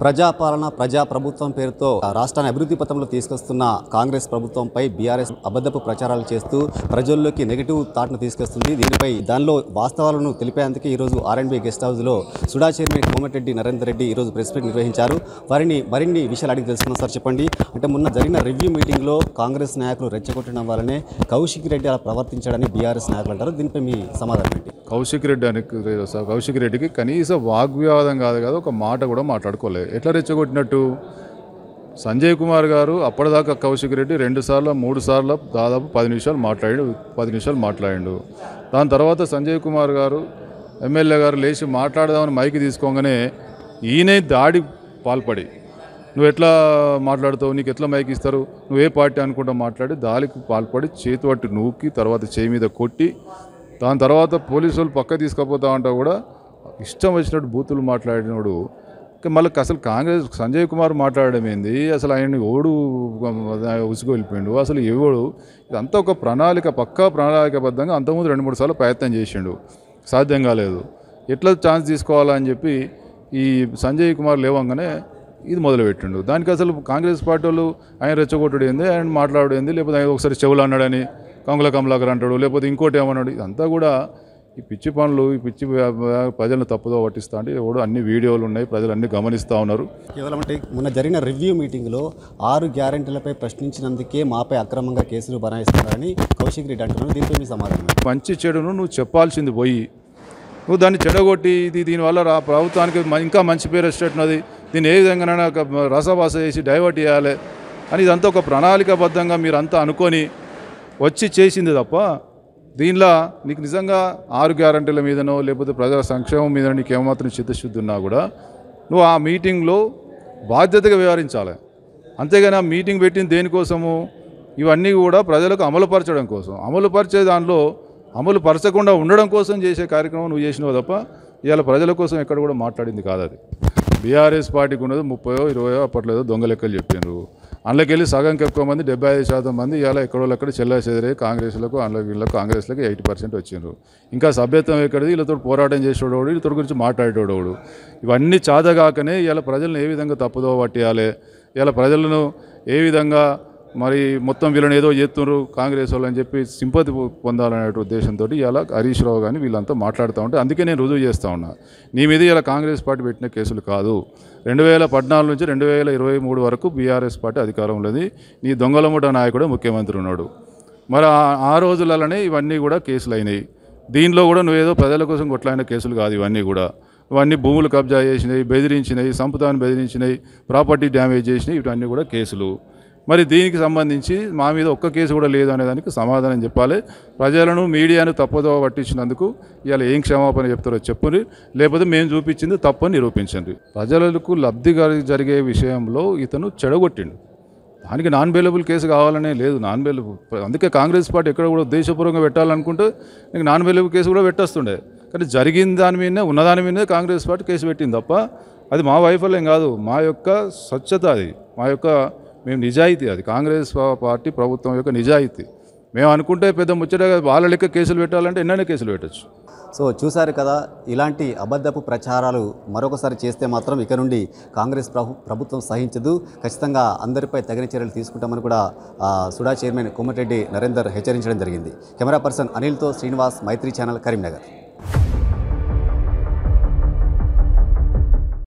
ప్రజాపాలన ప్రజా ప్రభుత్వం పేరుతో రాష్ట్రాన్ని అభివృద్ధి పథంలో తీసుకొస్తున్న కాంగ్రెస్ ప్రభుత్వంపై బీఆర్ఎస్ అబద్ధపు ప్రచారాలు చేస్తూ ప్రజల్లోకి నెగిటివ్ థాట్ను తీసుకొస్తుంది. దానిలో వాస్తవాలను తెలిపేందుకు ఈరోజు ఆర్ఎండ్బి గెస్ట్ హౌస్లో సుడా చైర్మన్ కోమటిరెడ్డి నరేందర్ రెడ్డి ఈరోజు ప్రెస్ మీట్ నిర్వహించారు. మరిన్ని విషయాలు అడిగి తెలుసుకున్నాం. సార్ చెప్పండి, అంటే మొన్న జరిగిన రివ్యూ మీటింగ్లో కాంగ్రెస్ నాయకులు రెచ్చగొట్టడం వల్లనే కౌశిక్ రెడ్డి అలా ప్రవర్తించాడని బీఆర్ఎస్ నాయకులు అంటారు. దీనిపై మీ సమాధానం ఏంటి? కౌశిక్ రెడ్డికి కనీసం వాగ్వివాదం కాదు ఒక మాట కూడా మాట్లాడుకోలేదు. ఎట్లా రెచ్చగొట్టినట్టు? సంజయ్ కుమార్ గారు అప్పటిదాకా కౌశిక్ రెడ్డి 2 సార్లు 3 సార్లు దాదాపు 10 నిమిషాలు మాట్లాడిండు. దాని తర్వాత సంజయ్ కుమార్ గారు ఎమ్మెల్యే గారు లేచి మాట్లాడదామని మైకి తీసుకోగానే ఈయనే దాడి పాల్పడి, నువ్వు ఎట్లా మాట్లాడుతావు, నీకు ఎట్లా మైకి ఇస్తారు, నువ్వే పార్టీ అనుకుంటా మాట్లాడి దాడికి పాల్పడి చేతి పట్టి నూకి తర్వాత చేయి మీద కొట్టి, దాని తర్వాత పోలీసు వాళ్ళు పక్క తీసుకుపోతా ఉంటా కూడా ఇష్టం వచ్చినట్టు బూతులు మాట్లాడినోడు మళ్ళీ అసలు కాంగ్రెస్ సంజయ్ కుమార్ మాట్లాడడం ఏంది? అసలు ఆయన ఓడు ఉసుగు వెళ్ళిపోయిండు. అసలు ఎవడు? ఇదంతా ఒక పక్కా ప్రణాళికబద్ధంగా అంతకుముందు 2-3 సార్లు ప్రయత్నం చేసిండు, సాధ్యం కాలేదు. ఎట్లా ఛాన్స్ తీసుకోవాలని చెప్పి ఈ సంజయ్ కుమార్ లేవంగానే ఇది మొదలుపెట్టిండు. దానికి అసలు కాంగ్రెస్ పార్టీ వాళ్ళు ఆయన రెచ్చగొట్టుడు ఏంది, ఆయన మాట్లాడు ఏంది, లేకపోతే ఆయన ఒకసారి చెవులు అన్నాడని కమలాకర్ అంటాడు, లేకపోతే ఇంకోటి ఏమన్నాడు. ఇదంతా కూడా ఈ పిచ్చి పనులు, ఈ పిచ్చి ప్రజలను తప్పుదో పట్టిస్తా అంటే ఎవడు అన్ని వీడియోలు ఉన్నాయి, ప్రజలు అన్ని గమనిస్తూ ఉన్నారు. కేవలం అంటే మొన్న జరిగిన రివ్యూ మీటింగ్లో 6 గ్యారెంటీలపై ప్రశ్నించినందుకే మాపై అక్రమంగా కేసులు బనాయిస్తున్నారని కౌశిక్ రెడ్డి అంటున్నారు. దీంతో మీ సమాధానం? మంచి చెడును నువ్వు చెప్పాల్సింది పోయి నువ్వు దాన్ని చెడగొట్టి దీనివల్ల ప్రభుత్వానికి ఇంకా మంచి పేరు వచ్చేట్టున్నది, దీన్ని ఏ విధంగానైనా రసభాస చేసి డైవర్ట్ చేయాలి అని ఇదంతా ఒక ప్రణాళికాబద్ధంగా మీరంతా అనుకొని వచ్చి చేసింది తప్ప దీనిలో నీకు నిజంగా 6 గ్యారంటీల మీదనో లేకపోతే ప్రజల సంక్షేమం మీద నీకు ఏమాత్రం చిత్తశుద్ధి ఉన్నా కూడా నువ్వు ఆ మీటింగ్లో బాధ్యతగా వ్యవహరించాలి. అంతేగాని ఆ మీటింగ్ పెట్టిన దేనికోసము? ఇవన్నీ కూడా ప్రజలకు అమలుపరచడం కోసం, అమలుపరిచే దానిలో అమలు పరచకుండా ఉండడం కోసం చేసే కార్యక్రమం నువ్వు చేసినావు తప్ప ఇవాళ ప్రజల కోసం ఎక్కడ కూడా మాట్లాడింది కాదు. అది బీఆర్ఎస్ పార్టీకి ఉన్నది 30-20 అప్పట్లో దొంగ లెక్కలు చెప్పినారు. అందులోకెళ్ళి సగం ఎక్కువ మంది 75% మంది ఇవాళ ఎక్కడోళ్ళక్కడ చెల్లాచెదరే కాంగ్రెస్లకు, వీళ్ళకు కాంగ్రెస్లకు 80% వచ్చినారు. ఇంకా సభ్యత్వం ఎక్కడిది? వీళ్ళతో పోరాటం చేసేవాడు, వీళ్ళతో గురించి మాట్లాడేటోడు. ఇవన్నీ చాదగాకనే ఇవాళ ప్రజలను ఏ విధంగా తప్పుదో పట్టియాలి, ఇవాళ ప్రజలను ఏ విధంగా మరి మొత్తం వీళ్ళని ఏదో చేస్తున్నారు కాంగ్రెస్ వాళ్ళు అని చెప్పి సింపతి పొందాలనే ఉద్దేశంతో ఇలా హరీష్ రావు కానీ వీళ్ళంతా మాట్లాడుతూ ఉంటే అందుకే నేను రుజువు చేస్తూ ఉన్నా. నీ మీద ఇలా కాంగ్రెస్ పార్టీ పెట్టిన కేసులు కాదు. 2014 నుంచి 2023 వరకు బీఆర్ఎస్ పార్టీ అధికారంలోది. నీ దొంగలముఠ నాయకుడు ముఖ్యమంత్రి ఉన్నాడు. మరి ఆ రోజులలోనే ఇవన్నీ కూడా కేసులు అయినాయి. దీనిలో కూడా నువ్వేదో ప్రజల కోసం కొట్లాడిన కేసులు కాదు ఇవన్నీ కూడా. ఇవన్నీ భూములు కబ్జా చేసినాయి, బెదిరించినాయి, సంపదాన్ని బెదిరించినాయి, ప్రాపర్టీ డ్యామేజ్ చేసినాయి, ఇవన్నీ కూడా కేసులు. మరి దీనికి సంబంధించి మా మీద ఒక్క కేసు కూడా లేదు అనేదానికి సమాధానం చెప్పాలి. ప్రజలను మీడియాను తప్పుదో పట్టించినందుకు ఇవాళ ఏం క్షమాపణ చెప్తారో చెప్పుని, లేకపోతే మేము చూపించింది తప్పని నిరూపించండి. ప్రజలకు లబ్ధి జరిగే విషయంలో ఇతను చెడగొట్టిండు. దానికి నాన్ బెయిలబుల్ కేసు కావాలనే లేదు. నాన్ బెయిలబుల్ అందుకే కాంగ్రెస్ పార్టీ ఎక్కడ కూడా ఉద్దేశపూర్వకంగా పెట్టాలనుకుంటే నీకు నాన్ బెయిలబుల్ కేసు కూడా పెట్టేస్తుండే. కానీ జరిగిన దాని మీదనే ఉన్నదాని మీదనే కాంగ్రెస్ పార్టీ కేసు పెట్టింది తప్ప అది మా వైఫల్యం కాదు. మా యొక్క స్వచ్ఛత, అది మా యొక్క మేము నిజాయితీ, అది కాంగ్రెస్ పార్టీ ప్రభుత్వం యొక్క నిజాయితీ. మేము అనుకుంటే పెద్ద ముచ్చటగా వాళ్ళ లెక్క కేసులు పెట్టాలంటే ఎన్నైనా కేసులు పెట్టచ్చు. సో చూశారు కదా, ఇలాంటి అబద్ధపు ప్రచారాలు మరొకసారి చేస్తే మాత్రం ఇక నుండి కాంగ్రెస్ ప్రభుత్వం సహించదు, ఖచ్చితంగా అందరిపై తగిన చర్యలు తీసుకుంటామని కూడా సుడా చైర్మన్ కోమటిరెడ్డి నరేందర్ హెచ్చరించడం జరిగింది. కెమెరా పర్సన్ అనిల్తో శ్రీనివాస్, మైత్రి ఛానల్, కరీంనగర్.